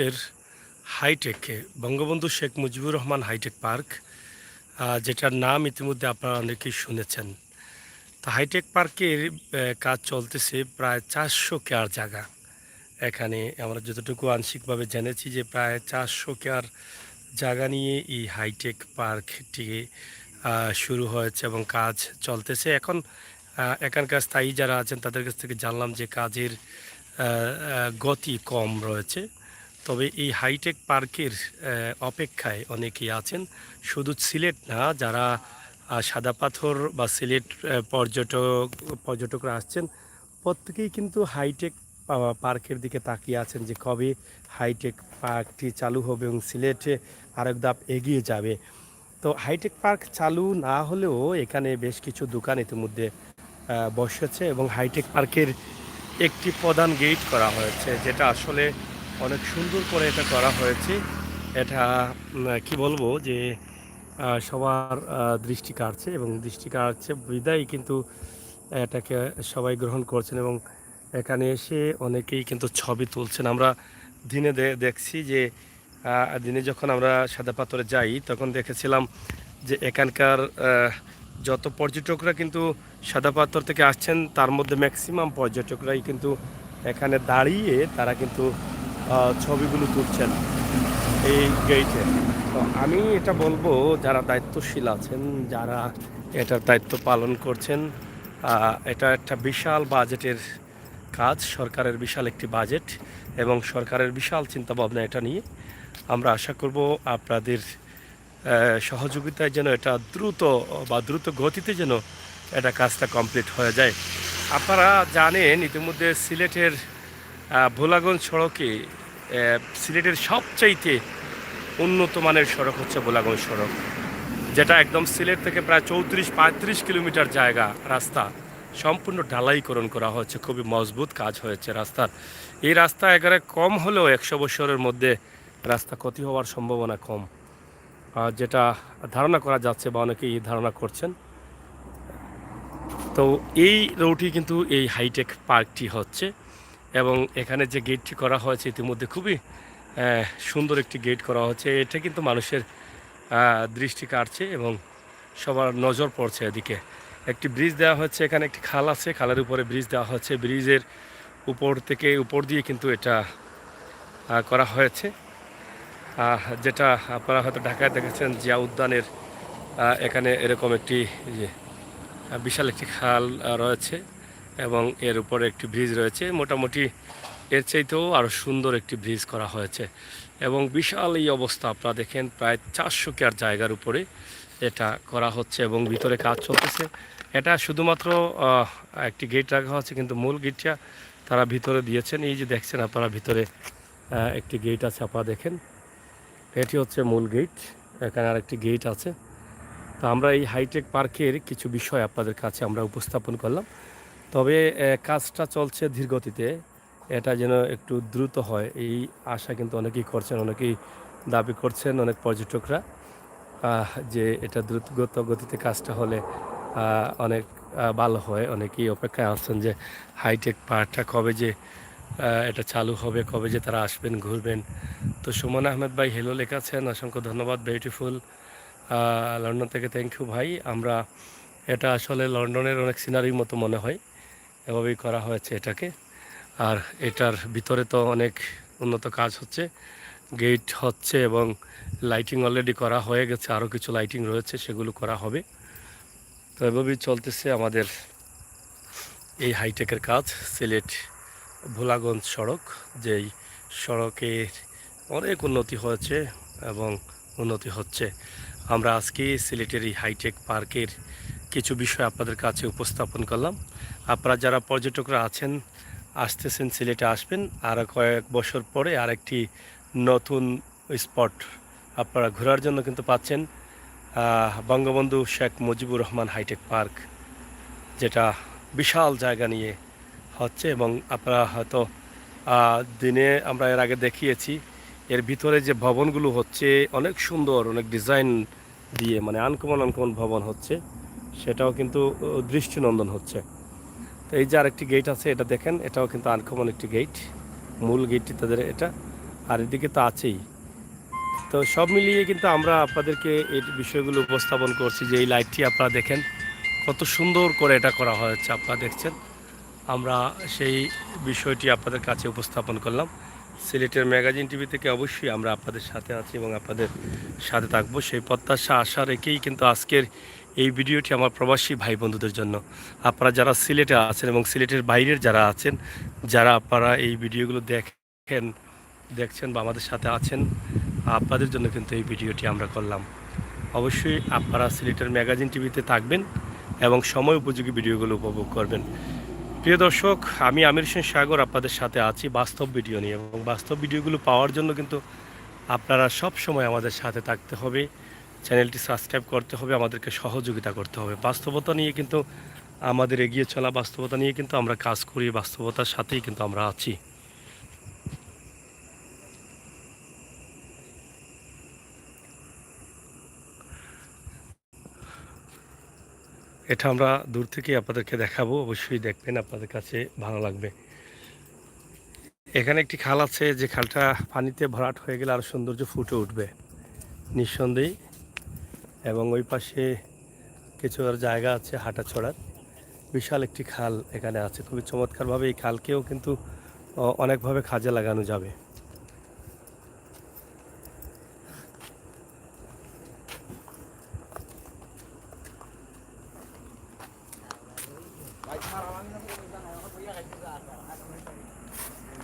এর হাইটেকে Bangabandhu Sheikh Mujibur Rahman hi tech park, যেটার নাম ইতিমধ্যে আপনারা অনেকেই শুনেছেন। তো হাইটেক পার্কের কাজ চলতেছে প্রায় 400 কেয়ার জায়গা। এখানে আমরা যতটুকু আংশিকভাবে জেনেছি যে প্রায় 400 কেয়ার জায়গা নিয়ে এই হাইটেক পার্কটি শুরু হয়েছে এবং কাজ চলতেছে। এখন এখানকার স্থায়ী যারা আছেন তাদের কাছ থেকে জানলাম যে কাজের গতি কম রয়েছে। তবে এই হাইটেক পার্কের অপেক্ষায় অনেকেই আছেন, শুধু সিলেট না, যারা সাদা পাথর বা সিলেট পর্যটকরা আসছেন প্রত্যেকেই কিন্তু হাইটেক পার্কের দিকে তাকিয়ে আছেন যে কবে হাইটেক পার্কটি চালু হবে এবং সিলেটে আরেক ধাপ এগিয়ে যাবে। তো হাইটেক পার্ক চালু না হলেও এখানে বেশ কিছু দোকান ইতিমধ্যে বসেছে এবং হাইটেক পার্কের একটি প্রধান গেট করা হয়েছে, যেটা আসলে অনেক সুন্দর করে এটা করা হয়েছে। এটা কি বলবো যে সবার দৃষ্টি কাড়ছে এবং দৃষ্টি কাড়ছে বিদায় কিন্তু এটাকে সবাই গ্রহণ করছেন এবং এখানে এসে অনেকেই কিন্তু ছবি তুলছেন। আমরা দিনে দেখছি যে দিনে যখন আমরা সাদা পাথরে যাই তখন দেখেছিলাম যে এখানকার যত পর্যটকরা কিন্তু সাদা পাথর থেকে আসছেন তার মধ্যে ম্যাক্সিমাম পর্যটকরাই কিন্তু এখানে দাঁড়িয়ে তারা কিন্তু ছবিগুলো তুলছেন এই গেইটে। তো আমি এটা বলবো যারা দায়িত্বশীল আছেন, যারা এটার দায়িত্ব পালন করছেন, এটা একটা বিশাল বাজেটের কাজ, সরকারের বিশাল একটি বাজেট এবং সরকারের বিশাল চিন্তাভাবনা এটা নিয়ে। আমরা আশা করব আপনাদের সহযোগিতায় যেন এটা দ্রুত গতিতে যেন এটা কাজটা কমপ্লিট হয়ে যায়। আপনারা জানেন ইতিমধ্যে সিলেটের ভোলাগঞ্জ সড়কে সিলেটের সবচাইতে উন্নত মানের সড়ক হচ্ছে ভোলাগঞ্জ সড়ক, যেটা একদম সিলেট থেকে প্রায় 34-35 কিলোমিটার জায়গা রাস্তা সম্পূর্ণ ঢালাইকরণ করা হয়েছে। খুবই মজবুত কাজ হয়েছে রাস্তার। এই রাস্তা একেবারে কম হলেও 100 বছরের মধ্যে রাস্তা ক্ষতি হওয়ার সম্ভাবনা কম, যেটা ধারণা করা যাচ্ছে বা অনেকেই ধারণা করছেন। তো এই রোডটি কিন্তু এই হাইটেক পার্কটি হচ্ছে এবং এখানে যে গেটটি করা হয়েছে ইতিমধ্যে খুবই সুন্দর একটি গেট করা হচ্ছে। এটা কিন্তু মানুষের দৃষ্টি কাড়ছে এবং সবার নজর পড়ছে এদিকে। একটি ব্রিজ দেওয়া হচ্ছে, এখানে একটি খাল আছে, খালের উপরে ব্রিজ দেওয়া হচ্ছে। ব্রিজের উপর দিয়ে কিন্তু এটা করা হয়েছে, যেটা আপনারা হয়তো ঢাকায় দেখেছেন জিয়া উদ্যানের এখানে এরকম একটি বিশাল একটি খাল রয়েছে এবং এর উপরে একটি ব্রিজ রয়েছে। মোটামুটি এর চাইতেও আরও সুন্দর একটি ব্রিজ করা হয়েছে এবং বিশাল এই অবস্থা আপনারা দেখেন, প্রায় 400 কেয়ার জায়গার উপরে এটা করা হচ্ছে এবং ভিতরে কাজ চলতেছে। এটা শুধুমাত্র একটি গেট রাখা হচ্ছে, কিন্তু মূল গেটটা তারা ভিতরে দিয়েছেন। এই যে দেখছেন আপনারা ভিতরে একটি গেট আছে, আপনারা দেখেন এটি হচ্ছে মূল গেট, এখানে আরেকটি গেট আছে। তো আমরা এই হাইটেক পার্কের কিছু বিষয় আপনাদের কাছে আমরা উপস্থাপন করলাম। তবে কাজটা চলছে ধীরগতিতে, এটা যেন একটু দ্রুত হয় এই আশা কিন্তু অনেকেই করছেন, অনেকেই দাবি করছেন অনেক পর্যটকরা যে এটা দ্রুত গতিতে কাজটা হলে অনেক ভালো হয়। অনেকেই অপেক্ষায় আছেন যে হাইটেক পার্কটা কবে যে এটা চালু হবে, কবে যে তারা আসবেন ঘুরবেন। তো সুমন আহমেদ ভাই হেলো লেখাছেন, অসংখ্য ধন্যবাদ। বিউটিফুল লন্ডন থেকে, থ্যাংক ইউ ভাই। আমরা এটা আসলে লন্ডনের অনেক সিনারির মতো মনে হয়, এভাবেই করা হয়েছে এটাকে। আর এটার ভিতরে তো অনেক উন্নত কাজ হচ্ছে, গেট হচ্ছে এবং লাইটিং অলরেডি করা হয়ে গেছে, আরও কিছু লাইটিং রয়েছে, সেগুলো করা হবে। তো এভাবেই চলতেছে আমাদের এই হাইটেকের কাজ। সিলেট ভোলাগঞ্জ সড়ক, যেই সড়কের অনেক উন্নতি হয়েছে এবং উন্নতি হচ্ছে। আমরা আজকে সিলেটের এই হাইটেক পার্কের কিছু বিষয় আপনাদের কাছে উপস্থাপন করলাম। আপনারা যারা পর্যটকরা আছেন, আসতেছেন, সিলেটে আসবেন, আর কয়েক বছর পরে আরেকটি নতুন স্পট আপনারা ঘোরার জন্য কিন্তু পাচ্ছেন, বঙ্গবন্ধু শেখ মুজিবুর রহমান হাইটেক পার্ক, যেটা বিশাল জায়গা নিয়ে হচ্ছে। এবং আপনারা হয়তো দিনে আমরা এর আগে দেখিয়েছি, এর ভিতরে যে ভবনগুলো হচ্ছে অনেক সুন্দর, অনেক ডিজাইন দিয়ে, মানে আনকমন ভবন হচ্ছে, সেটাও কিন্তু দৃষ্টিনন্দন হচ্ছে। তো এই যে আরেকটি গেট আছে, এটা দেখেন, এটাও কিন্তু আনকমন একটি গেট, মূল গেটটি তাদের এটা। আর এদিকে তো আছেই। তো সব মিলিয়ে কিন্তু আমরা আপনাদেরকে এই বিষয়গুলো উপস্থাপন করছি যে এই লাইটটি আপনারা দেখেন কত সুন্দর করে এটা করা হয়েছে, আপনারা দেখছেন। আমরা সেই বিষয়টি আপনাদের কাছে উপস্থাপন করলাম। সিলেটের ম্যাগাজিন টিভি থেকে অবশ্যই আমরা আপনাদের সাথে আছি এবং আপনাদের সাথে থাকবো, সেই প্রত্যাশা আশা রেখেই কিন্তু আজকের এই ভিডিওটি আমার প্রবাসী ভাই বন্ধুদের জন্য। আপনারা যারা সিলেটে আছেন এবং সিলেটের বাইরের যারা আছেন, যারা আপনারা এই ভিডিওগুলো দেখছেন বা আমাদের সাথে আছেন, আপনাদের জন্য কিন্তু এই ভিডিওটি আমরা করলাম। অবশ্যই আপনারা সিলেটের ম্যাগাজিন টিভিতে থাকবেন এবং সময় উপযোগী ভিডিওগুলো উপভোগ করবেন। প্রিয় দর্শক, আমি আমির হোসেন সাগর আপনাদের সাথে আছি বাস্তব ভিডিও নিয়ে, এবং বাস্তব ভিডিওগুলো পাওয়ার জন্য কিন্তু আপনারা সব সময় আমাদের সাথে থাকতে হবে, চ্যানেলটি সাবস্ক্রাইব করতে হবে, আমাদেরকে সহযোগিতা করতে হবে। বাস্তবতা নিয়ে কিন্তু আমাদের এগিয়ে চলা, বাস্তবতা নিয়ে কিন্তু আমরা কাজ করি, বাস্তবতার সাথেই কিন্তু আমরা আছি। এটা আমরা দূর থেকে আপনাদেরকে দেখাবো, অবশ্যই দেখবেন, আপনাদের কাছে ভালো লাগবে। এখানে একটি খাল আছে, যে খালটা পানিতে ভরাট হয়ে গেলে আরও সৌন্দর্য ফুটে উঠবে নিঃসন্দেহে। এবং ওই পাশে কিছু আর জায়গা আছে হাঁটা চড়ার, বিশাল একটি খাল এখানে আছে। খুবই চমৎকারভাবে এই খালকেও কিন্তু অনেকভাবে কাজে লাগানো যাবে।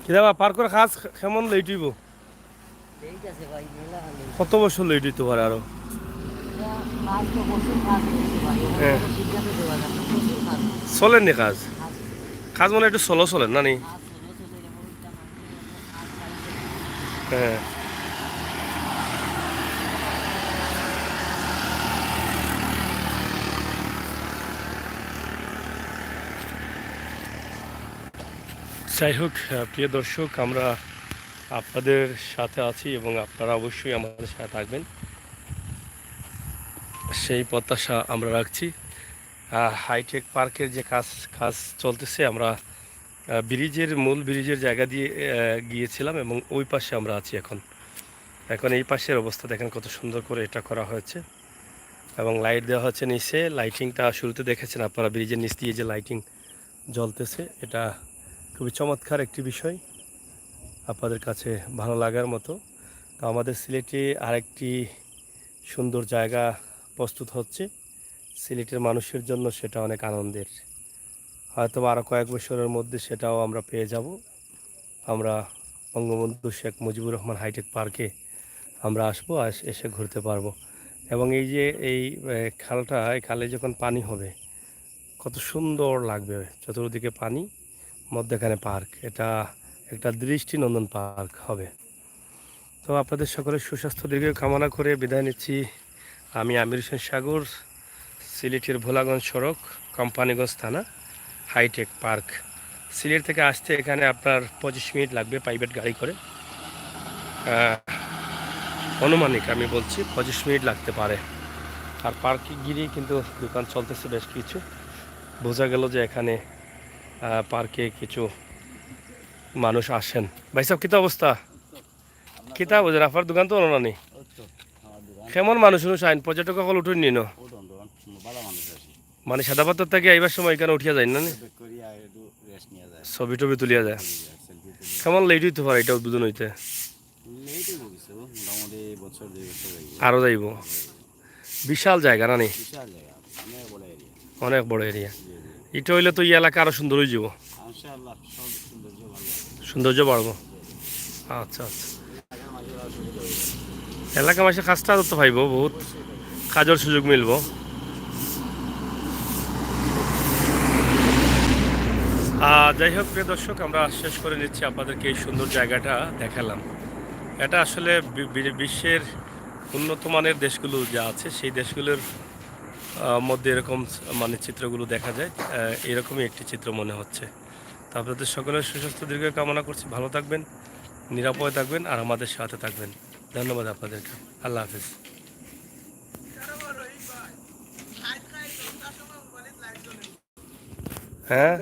কিবা পার করে খাস কেমন লেট হইব? কত বছর লেট হইতে পারে আরো? হ্যাঁ, চলেননি কাজ? কাজ মানে একটু চলেন না নি? হ্যাঁ, যাই হোক প্রিয় দর্শক, আমরা আপনাদের সাথে আছি এবং আপনারা অবশ্যই আমাদের সাথে থাকবেন, সেই প্রত্যাশা আমরা রাখছি। হাইটেক পার্কের যে কাজ চলতেছে, আমরা মূল ব্রিজের জায়গা দিয়ে গিয়েছিলাম এবং ওই পাশে আমরা আছি এখন। এই পাশের অবস্থা দেখেন কত সুন্দর করে এটা করা হয়েছে এবং লাইট দেওয়া হচ্ছে নিচে। লাইটিংটা শুরুতে দেখেছেন আপনারা, ব্রিজের নিচ দিয়ে যে লাইটিং জ্বলতেছে, এটা খুবই চমৎকার একটি বিষয়, আপনাদের কাছে ভালো লাগার মতো। তো আমাদের সিলেটে আরেকটি সুন্দর জায়গা প্রস্তুত হচ্ছে সিলেটের মানুষের জন্য, সেটা অনেক আনন্দের। হয়তো আরও কয়েক বছরের মধ্যে সেটাও আমরা পেয়ে যাব। আমরা বঙ্গবন্ধু শেখ মুজিবুর রহমান হাইটেক পার্কে আমরা আসবো, এসে ঘুরতে পারবো। এবং এই যে এই খালটা, এই খালে যখন পানি হবে কত সুন্দর লাগবে, চতুর্দিকে পানি, মধ্যেখানে পার্ক, এটা একটা দৃষ্টিনন্দন পার্ক হবে। তো আপনাদের সকলের সুস্বাস্থ্য দীর্ঘ কামনা করে বিদায় নিচ্ছি। আমি আমির হোসেন সাগর, সিলেটের ভোলাগঞ্জ সড়ক, কোম্পানিগঞ্জ থানা, হাইটেক পার্ক। সিলেট থেকে আসতে এখানে আপনার 25 মিনিট লাগবে প্রাইভেট গাড়ি করে, অনুমানিক আমি বলছি 25 মিনিট লাগতে পারে। আর পার্কে গিরেই কিন্তু দোকান চলতেছে বেশ কিছু, বোঝা গেল যে এখানে পার্কে কিছু মানুষ আসেন। ভাই সাহেব, কিতা অবস্থা? কিতা বোঝেন আপনার দোকান তো অনানি কেমন মানুষ আইন পর্যটক সকল উঠুন নিন, মানে সাদা পাথর থেকে এইবার সময় এখানে উঠিয়া যায় না, ছবি টবি তুলিয়া যায়। কেমন লেট হইতে পারে এটা উদ্বোধন হইতে? আরো যাইব? বিশাল জায়গা না নি? অনেক বড় এরিয়া। এটা হইলে তো এই এলাকা আরো সুন্দর হয়ে যাব, সৌন্দর্য বাড়বো। আচ্ছা আচ্ছা, এলাকা মাসে কাজটা তো পাইব, বহুত কাজের সুযোগ মিলব। যাই হোক প্রিয় দর্শক, আমরা শেষ করে নিচ্ছি, আপনাদেরকে এই সুন্দর জায়গাটা দেখালাম। এটা আসলে বিশ্বের উন্নত মানের দেশগুলো যা আছে সেই দেশগুলোর মধ্যে এরকম মানে চিত্রগুলো দেখা যায়, এরকমই একটি চিত্র মনে হচ্ছে। তো আপনাদের সকলের সুস্বাস্থ্য দীর্ঘ কামনা করছি, ভালো থাকবেন, নিরাপদে থাকবেন আর আমাদের সাথে থাকবেন। ধন্যবাদ আপনাদেরকে, আল্লাহ হাফিজ। হ্যাঁ।